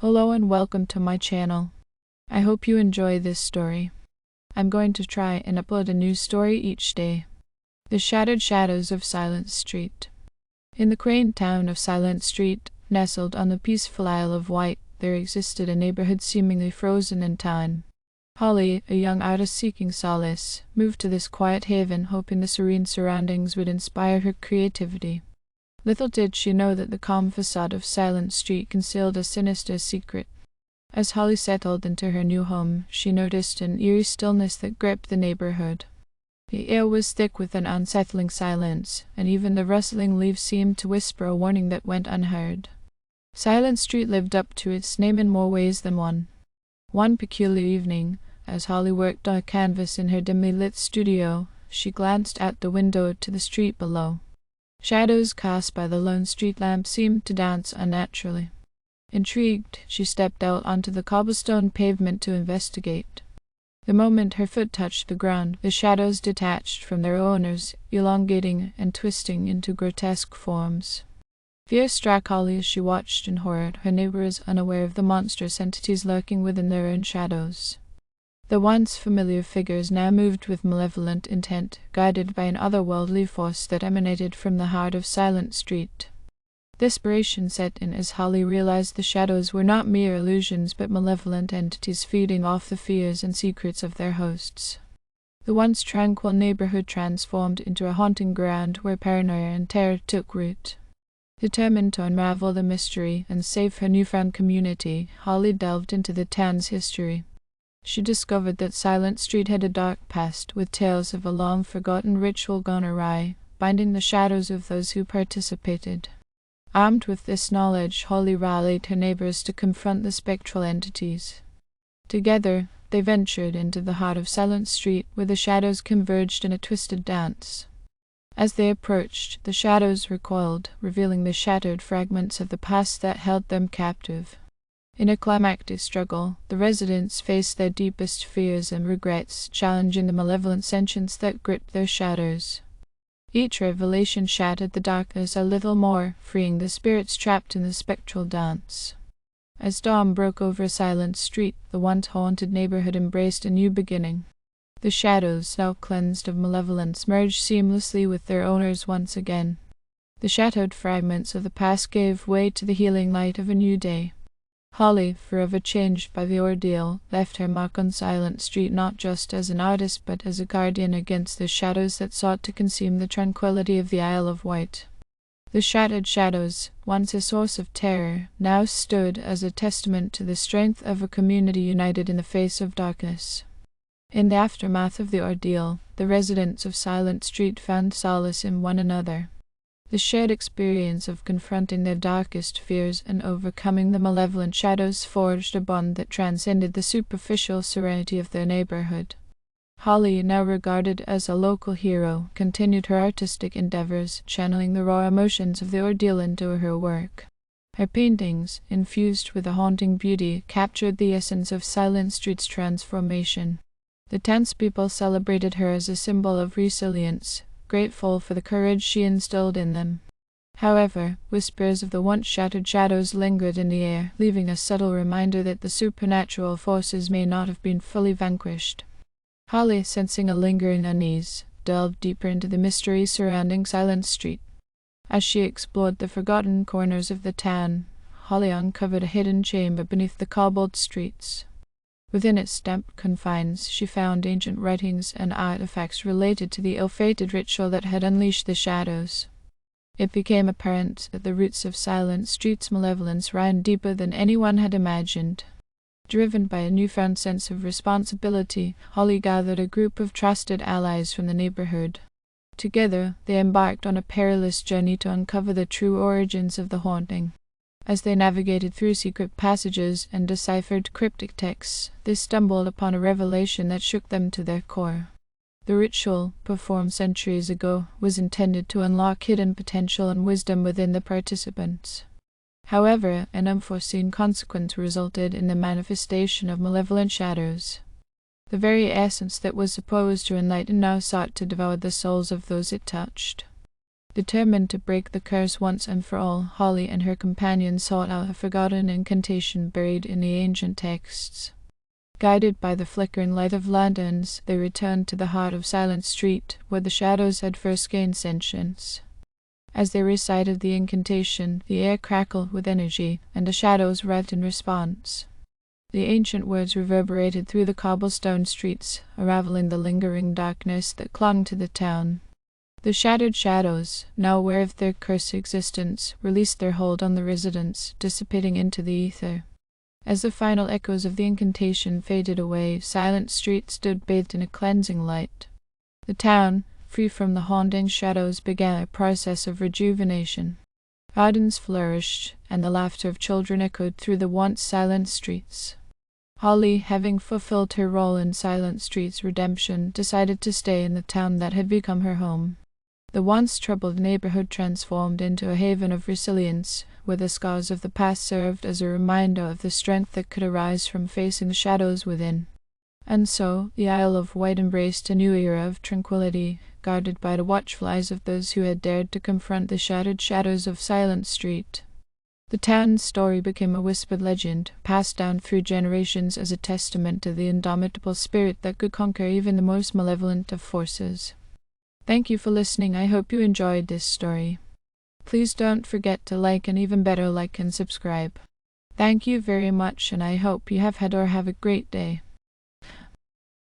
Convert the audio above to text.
Hello and welcome to my channel. I hope you enjoy this story. I'm going to try and upload a new story each day. The Shattered Shadows of Silent Street. In the quaint town of Silent Street, nestled on the peaceful Isle of Wight, there existed a neighborhood seemingly frozen in time. Holly, a young artist seeking solace, moved to this quiet haven hoping the serene surroundings would inspire her creativity. Little did she know that the calm facade of Silent Street concealed a sinister secret. As Holly settled into her new home, she noticed an eerie stillness that gripped the neighborhood. The air was thick with an unsettling silence, and even the rustling leaves seemed to whisper a warning that went unheard. Silent Street lived up to its name in more ways than one. One peculiar evening, as Holly worked on a canvas in her dimly lit studio, she glanced out the window to the street below. Shadows cast by the lone street lamp seemed to dance unnaturally. Intrigued, she stepped out onto the cobblestone pavement to investigate. The moment her foot touched the ground, the shadows detached from their owners, elongating and twisting into grotesque forms. Fear struck Holly as she watched in horror, her neighbors unaware of the monstrous entities lurking within their own shadows. The once familiar figures now moved with malevolent intent, guided by an otherworldly force that emanated from the heart of Silent Street. Desperation set in as Holly realized the shadows were not mere illusions but malevolent entities feeding off the fears and secrets of their hosts. The once tranquil neighborhood transformed into a haunting ground where paranoia and terror took root. Determined to unravel the mystery and save her newfound community, Holly delved into the town's history. She discovered that Silent Street had a dark past, with tales of a long-forgotten ritual gone awry, binding the shadows of those who participated. Armed with this knowledge, Holly rallied her neighbors to confront the spectral entities. Together, they ventured into the heart of Silent Street, where the shadows converged in a twisted dance. As they approached, the shadows recoiled, revealing the shattered fragments of the past that held them captive. In a climactic struggle, the residents faced their deepest fears and regrets, challenging the malevolent sentience that gripped their shadows. Each revelation shattered the darkness a little more, freeing the spirits trapped in the spectral dance. As dawn broke over Silent Street, the once haunted neighborhood embraced a new beginning. The shadows, now cleansed of malevolence, merged seamlessly with their owners once again. The shattered fragments of the past gave way to the healing light of a new day. Holly, forever changed by the ordeal, left her mark on Silent Street not just as an artist but as a guardian against the shadows that sought to consume the tranquility of the Isle of Wight. The shattered shadows, once a source of terror, now stood as a testament to the strength of a community united in the face of darkness. In the aftermath of the ordeal, the residents of Silent Street found solace in one another. The shared experience of confronting their darkest fears and overcoming the malevolent shadows forged a bond that transcended the superficial serenity of their neighborhood. Holly, now regarded as a local hero, continued her artistic endeavors, channeling the raw emotions of the ordeal into her work. Her paintings, infused with a haunting beauty, captured the essence of Silent Street's transformation. The townspeople celebrated her as a symbol of resilience, grateful for the courage she instilled in them. However, whispers of the once shattered shadows lingered in the air, leaving a subtle reminder that the supernatural forces may not have been fully vanquished. Holly, sensing a lingering unease, delved deeper into the mystery surrounding Silent Street. As she explored the forgotten corners of the town, Holly uncovered a hidden chamber beneath the cobbled streets. Within its damp confines, she found ancient writings and artifacts related to the ill-fated ritual that had unleashed the shadows. It became apparent that the roots of Silent Street's malevolence ran deeper than anyone had imagined. Driven by a newfound sense of responsibility, Holly gathered a group of trusted allies from the neighborhood. Together, they embarked on a perilous journey to uncover the true origins of the haunting. As they navigated through secret passages and deciphered cryptic texts, they stumbled upon a revelation that shook them to their core. The ritual, performed centuries ago, was intended to unlock hidden potential and wisdom within the participants. However, an unforeseen consequence resulted in the manifestation of malevolent shadows. The very essence that was supposed to enlighten now sought to devour the souls of those it touched. Determined to break the curse once and for all, Holly and her companions sought out a forgotten incantation buried in the ancient texts. Guided by the flickering light of lanterns, they returned to the heart of Silent Street, where the shadows had first gained sentience. As they recited the incantation, the air crackled with energy, and the shadows writhed in response. The ancient words reverberated through the cobblestone streets, unraveling the lingering darkness that clung to the town. The shattered shadows, now aware of their cursed existence, released their hold on the residents, dissipating into the ether. As the final echoes of the incantation faded away, Silent Street stood bathed in a cleansing light. The town, free from the haunting shadows, began a process of rejuvenation. Gardens flourished, and the laughter of children echoed through the once silent streets. Holly, having fulfilled her role in Silent Street's redemption, decided to stay in the town that had become her home. The once troubled neighborhood transformed into a haven of resilience, where the scars of the past served as a reminder of the strength that could arise from facing the shadows within. And so, the Isle of Wight embraced a new era of tranquility, guarded by the watchful eyes of those who had dared to confront the shattered shadows of Silent Street. The town's story became a whispered legend, passed down through generations as a testament to the indomitable spirit that could conquer even the most malevolent of forces. Thank you for listening. I hope you enjoyed this story. Please don't forget to like, and even better, like and subscribe. Thank you very much, and I hope you have had or have a great day.